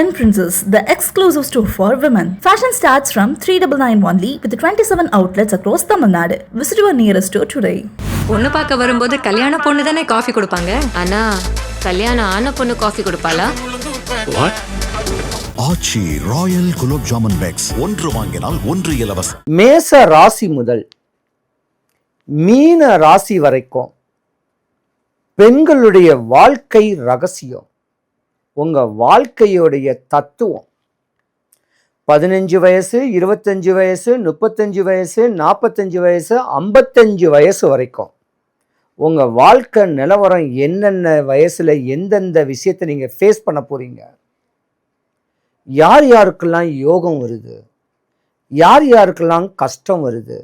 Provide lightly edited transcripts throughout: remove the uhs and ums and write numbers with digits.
Yen Princess, the exclusive store for women. Fashion starts from 399 only with 27 outlets across Tamil Nadu. Visit your nearest store today. பொண்ணு பார்க்க வரும்போது கல்யாண பொண்ணு தானே coffee கொடுப்பாங்க. ஆனா கல்யாணம் ஆன பொண்ணு காஃபி கொடுப்பாளா? ஆச்சி ராயல் குலோப் ஜாமுன் பேக்ஸ் ஒன்று வாங்கினால் ஒன்று இலவசம். மேச ராசி முதல் மீன ராசி வரைக்கும் பெண்களுடைய வாழ்க்கை ரகசியம், உங்க வாழ்க்கையுடைய தத்துவம் 15 வயசு 25 வயசு 35 வயசு 45 வயசு 55 வயசு வரைக்கும் உங்க வாழ்க்கை நிலவரம் என்னென்ன வயசுல எந்தெந்த விஷயத்தை நீங்க ஃபேஸ் பண்ண போறீங்க, யார் யாருக்கெல்லாம் யோகம் வருது, யார் யாருக்கெல்லாம் கஷ்டம் வருது,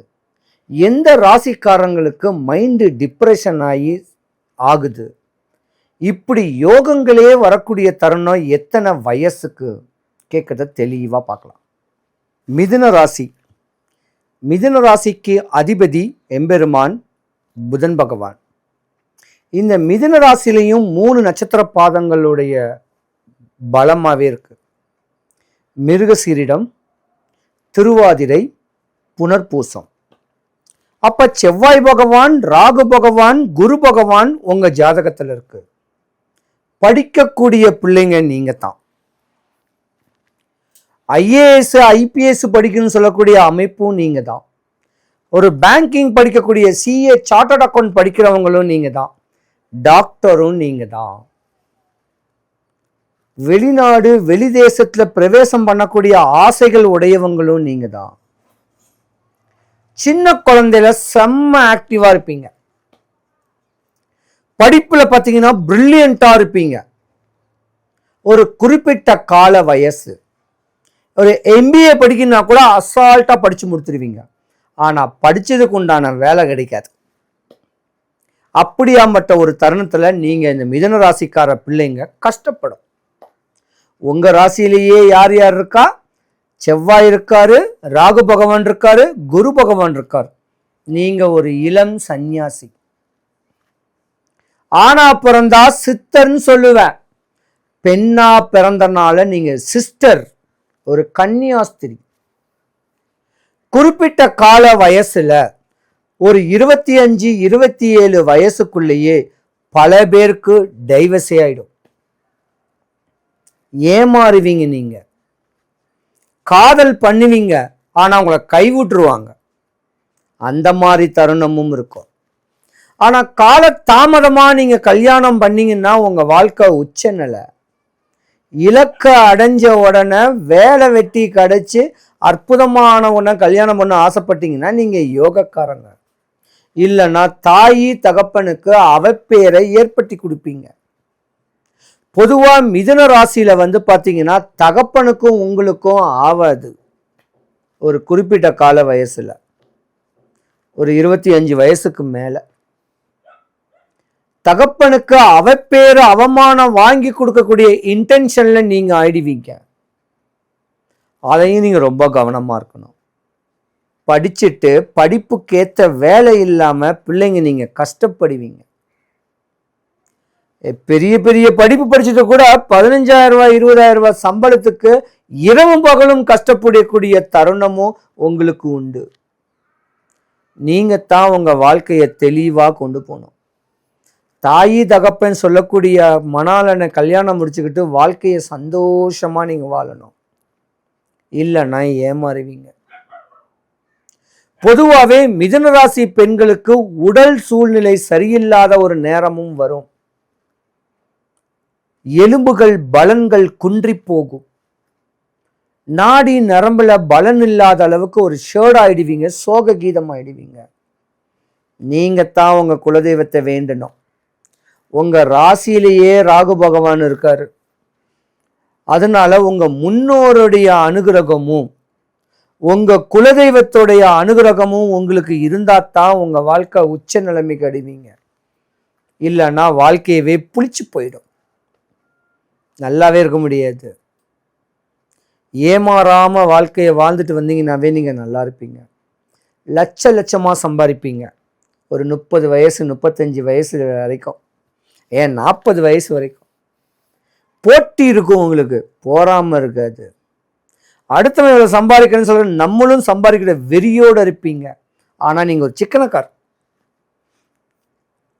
எந்த ராசிக்காரங்களுக்கு மைண்டு டிப்ரெஷன் ஆகுது, இப்படி யோகங்களே வரக்கூடிய தருணம் எத்தனை வயசுக்கு கேட்கறத தெளிவாக பார்க்கலாம். மிதுன ராசி, மிதுன ராசிக்கு அதிபதி எம்பெருமான் புதன் பகவான். இந்த மிதுன ராசிலையும் 3 நட்சத்திர பாதங்களுடைய பலமாகவே இருக்கு. மிருகசீரிடம், திருவாதிரை, புனர்பூசம். அப்ப செவ்வாய் பகவான், ராகு பகவான், குரு பகவான் உங்க ஜாதகத்தில் இருக்கு. படிக்கக்கூடிய பிள்ளைங்க நீங்க தான். ஐஏஎஸ் ஐபிஎஸ் படிக்கணும்னு சொல்லக்கூடிய அமைப்பும் நீங்க தான். ஒரு பேங்கிங் படிக்கக்கூடிய சிஏ சார்ட்டர்ட் அக்கௌண்ட் படிக்கிறவங்களும் நீங்க தான். டாக்டரும் நீங்க தான். வெளிநாடு வெளி தேசத்துல பிரவேசம் பண்ணக்கூடிய ஆசைகள் உடையவங்களும் நீங்க தான். சின்ன குழந்தையில செம்ம ஆக்டிவா இருப்பீங்க. படிப்புல பார்த்தீங்கன்னா பிரில்லியண்டா இருப்பீங்க. ஒரு குறிப்பிட்ட கால வயசு, ஒரு எம்பிஏ படிக்கணும்னா கூட அசால்ட்டா படிச்சு முடிச்சிருவீங்க. ஆனா படிச்சதுக்கு உண்டான வேலை கிடைக்காது. அப்படியாம்பட்ட ஒரு தருணத்துல நீங்க இந்த மிதுன ராசிக்கார பிள்ளைங்க கஷ்டப்படும். உங்க ராசியிலேயே யார் யார் இருக்கா? செவ்வாய் இருக்காரு, ராகு பகவான் இருக்காரு, குரு பகவான் இருக்காரு. நீங்க ஒரு இளம் சந்நியாசி. ஆனா பிறந்தா சித்தர்ன்னு சொல்லுவேன். பெண்ணா பிறந்தனால நீங்க சிஸ்டர், ஒரு கன்னியாஸ்திரி. குறிப்பிட்ட கால வயசுல ஒரு 25 27 வயசுக்குள்ளேயே பல பேருக்கு டைவர்ஸே ஆயிடும். ஏமாறுவீங்க. நீங்க காதல் பண்ணுவீங்க, ஆனா உங்களை கைவிட்டுருவாங்க. அந்த மாதிரி தருணமும் இருக்கும். ஆனா கால தாமதமா நீங்க கல்யாணம் பண்ணீங்கன்னா உங்க வாழ்க்கை உச்ச நிலை. இலக்க அடைஞ்ச உடனே வேலை வெட்டி கிடைச்சு அற்புதமான உடனே கல்யாணம் பண்ண ஆசைப்பட்டீங்கன்னா நீங்க யோகக்காரங்க. இல்லைன்னா தாயி தகப்பனுக்கு அவப்பேரை ஏற்படுத்தி கொடுப்பீங்க. பொதுவா மிதுன ராசியில பார்த்தீங்கன்னா தகப்பனுக்கும் உங்களுக்கும் ஆவாது. ஒரு குறிப்பிட்ட கால வயசுல ஒரு 25 வயசுக்கு மேல தகப்பனுக்கு அவப்பேரு அவமானம் வாங்கி கொடுக்கக்கூடிய இன்டென்ஷன்ல நீங்க ஆயிடுவீங்க. அதையும் நீங்க ரொம்ப கவனமா இருக்கணும். படிச்சுட்டு படிப்புக்கேற்ற வேலை இல்லாம பிள்ளைங்க நீங்க கஷ்டப்படுவீங்க. பெரிய பெரிய படிப்பு படிச்சுட்டு கூட 15,000 ரூபாய் 20,000 ரூபாய் சம்பளத்துக்கு இரவும் பகலும் கஷ்டப்படக்கூடிய தருணமும் உங்களுக்கு உண்டு. நீங்க தான் உங்க வாழ்க்கையை தெளிவா கொண்டு போகணும். தாயி தகப்பன் சொல்லக்கூடிய மணாலனை கல்யாணம் முடிச்சுக்கிட்டு வாழ்க்கையை சந்தோஷமா நீங்க வாழணும். இல்லைன்னா ஏமாறுவீங்க. பொதுவாகவே மிதுன ராசி பெண்களுக்கு உடல் சூழ்நிலை சரியில்லாத ஒரு நேரமும் வரும். எலும்புகள் பலன்கள் குன்றி போகும். நாடி நரம்புல பலன் இல்லாத அளவுக்கு ஒரு ஷேர்ட் ஆயிடுவீங்க, சோக கீதம் ஆயிடுவீங்க. நீங்க தான் உங்க குலதெய்வத்தை வேண்டணும். உங்க ராசியிலேயே ராகு பகவான் இருக்காரு. அதனால உங்க முன்னோருடைய அனுகிரகமும் உங்க குலதெய்வத்துடைய அனுகிரகமும் உங்களுக்கு இருந்தா தான் உங்க வாழ்க்கை உச்ச நிலைமைக்கு அடைவீங்க. இல்லைன்னா வாழ்க்கையவே புளிச்சு போயிடும். நல்லாவே இருக்க முடியாது. ஏமாறாம வாழ்க்கையை வாழ்ந்துட்டு வந்தீங்கன்னாவே நீங்க நல்லா இருப்பீங்க. லட்சமா சம்பாதிப்பீங்க. ஒரு 30 வயசு 35 வயசு வரைக்கும், ஏன் 40 வயசு வரைக்கும் போட்டி இருக்கும், உங்களுக்கு பொறாமை இருக்காது. அடுத்தவன் இவ்வளோ சம்பாதிக்கிறேன்னு சொல்ற நம்மளும் சம்பாதிக்கிற வெறியோடு இருப்பீங்க. ஆனால் நீங்கள் ஒரு சிக்கனக்கார்,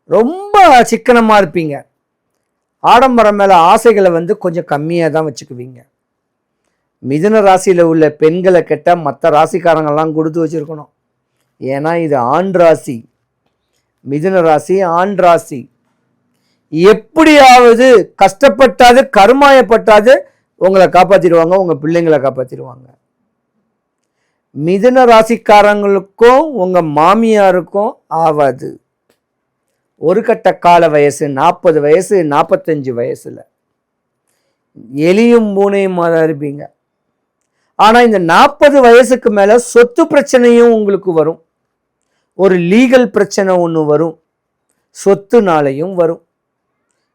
ரொம்ப சிக்கனமாக இருப்பீங்க. ஆடம்பரம் மேலே ஆசைகளை கொஞ்சம் கம்மியாக தான் வச்சுக்குவீங்க. மிதுன ராசியில் உள்ள பெண்களை கெட்ட மற்ற ராசிக்காரங்கெல்லாம் கொடுத்து வச்சிருக்கணும். ஏன்னா இது ஆண் ராசி. மிதுன ராசி ஆண் ராசி. எப்படியாவது கஷ்டப்பட்டாது கருமாயப்பட்டாது உங்களை காப்பாற்றிடுவாங்க, உங்கள் பிள்ளைங்களை காப்பாற்றிடுவாங்க. மிதுன ராசிக்காரங்களுக்கும் உங்கள் மாமியாருக்கும் ஆவாது. ஒரு கட்ட கால வயசு 40 வயசு 45 வயசில் எலியும் பூனையுமாக தான் இருப்பீங்க. ஆனால் இந்த 40 வயசுக்கு மேலே சொத்து பிரச்சனையும் உங்களுக்கு வரும். ஒரு லீகல் பிரச்சனை ஒன்று வரும், சொத்துனாலையும் வரும்.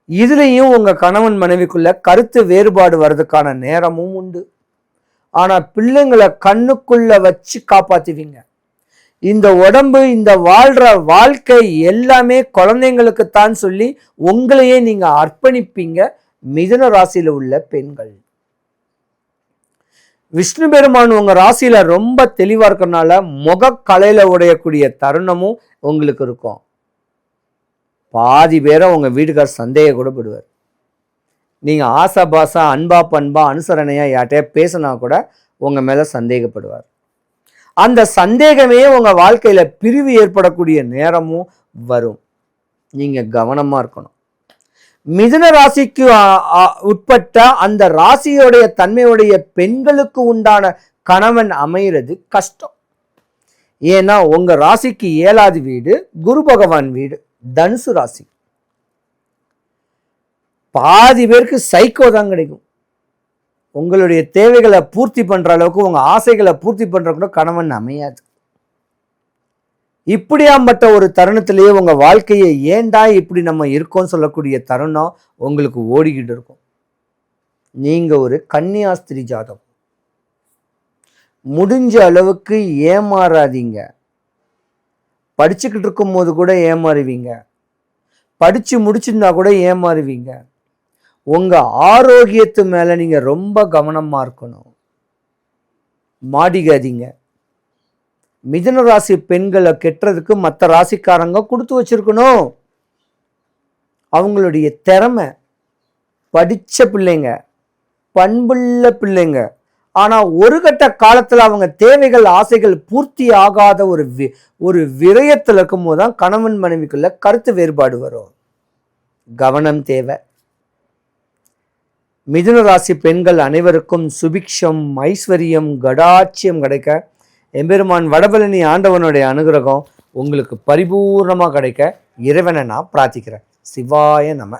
இதுலேயும் உங்கள் கணவன் மனைவிக்குள்ள கருத்து வேறுபாடு வர்றதுக்கான நேரமும் உண்டு. ஆனால் பிள்ளைங்களை கண்ணுக்குள்ள வச்சு காப்பாற்றுவீங்க. இந்த உடம்பு, இந்த வாழ்கிற வாழ்க்கை எல்லாமே குழந்தைங்களுக்குத்தான் சொல்லி உங்களையே நீங்கள் அர்ப்பணிப்பீங்க. மிதுன ராசியில் உள்ள பெண்கள். விஷ்ணு பெருமான் உங்கள் ராசியில் ரொம்ப தெளிவாக இருக்கிறனால முகக்கலையில் உடையக்கூடிய தருணமும் உங்களுக்கு இருக்கும். பாதி பேரை உங்கள் வீட்டுக்கார் சந்தேகம் கூட படுவார். நீங்கள் ஆசா பாசா அன்பா பண்பா அனுசரணையாக யார்கிட்டயா பேசினா கூட உங்கள் மேலே சந்தேகப்படுவார். அந்த சந்தேகமே உங்கள் வாழ்க்கையில் பிரிவு ஏற்படக்கூடிய நேரமும் வரும். நீங்கள் கவனமாக இருக்கணும். மிதுன ராசிக்கு உட்பட்ட அந்த ராசியோடைய தன்மையுடைய பெண்களுக்கு உண்டான கணவன் அமைகிறது கஷ்டம். ஏன்னா உங்கள் ராசிக்கு 7வது வீடு குரு பகவான் வீடு, தனுசு ராசி. பாதி பேருக்கு சைக்கோ தான் கிடைக்கும். உங்களுடைய தேவைகளை பூர்த்தி பண்ணுற அளவுக்கு, உங்கள் ஆசைகளை பூர்த்தி பண்ணுற கூட கணவன் அமையாது. இப்படியாம்பட்ட ஒரு தருணத்திலேயே உங்கள் வாழ்க்கையை ஏண்டா இப்படி நம்ம இருக்கோம்னு சொல்லக்கூடிய தருணம் உங்களுக்கு ஓடிக்கிட்டு இருக்கும். நீங்கள் ஒரு கன்னியாஸ்திரி ஜாதகம். முடிஞ்ச அளவுக்கு ஏமாறாதீங்க. படிச்சுக்கிட்டு இருக்கும் போது கூட ஏமாறுவீங்க, படித்து முடிச்சிருந்தா கூட ஏமாறுவீங்க. உங்கள் ஆரோக்கியத்து மேலே நீங்கள் ரொம்ப கவனமாக இருக்கணும். மாடிக்காதீங்க. மிதுன ராசி பெண்களை கெட்டுறதுக்கு மற்ற ராசிக்காரங்க கொடுத்து வச்சிருக்கணும். அவங்களுடைய திறமை, படித்த பிள்ளைங்க, பண்புள்ள பிள்ளைங்க. ஆனால் ஒரு கட்ட காலத்தில் அவங்க தேவைகள் ஆசைகள் பூர்த்தி ஆகாத ஒரு விரயத்தில் இருக்கும்போது தான் கணவன் மனைவிக்குள்ள கருத்து வேறுபாடு வரும். கவனம் தேவை. மிதுன ராசி பெண்கள் அனைவருக்கும் சுபிக்ஷம், ஐஸ்வர்யம், கடாட்சியம் கிடைக்க எம்பெருமான் வடபழனி ஆண்டவனுடைய அனுகிரகம் உங்களுக்கு பரிபூர்ணமாக கிடைக்க இறைவனை நான் பிரார்த்திக்கிறேன். சிவாய நம.